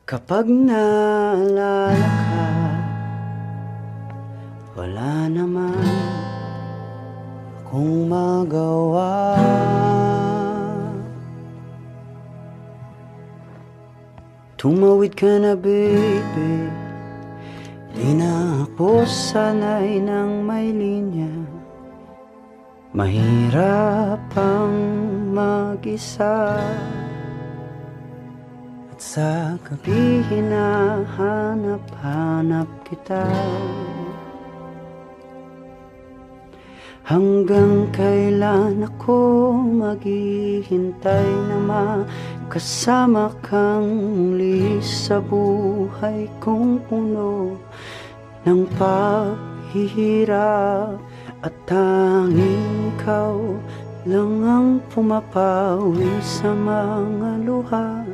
Kapag naalala ka, wala naman akong magawa. Tumawid ka na baby, di na ako sanay ng may linya. Mahirap ang mag-isa, at sa gabi hinahanap-hanap kita. Hanggang kailan ako maghihintay na makasama kang muli sa buhay kong puno ng paghihirap, at tanging ikaw lang ang pumapawi sa mga luha.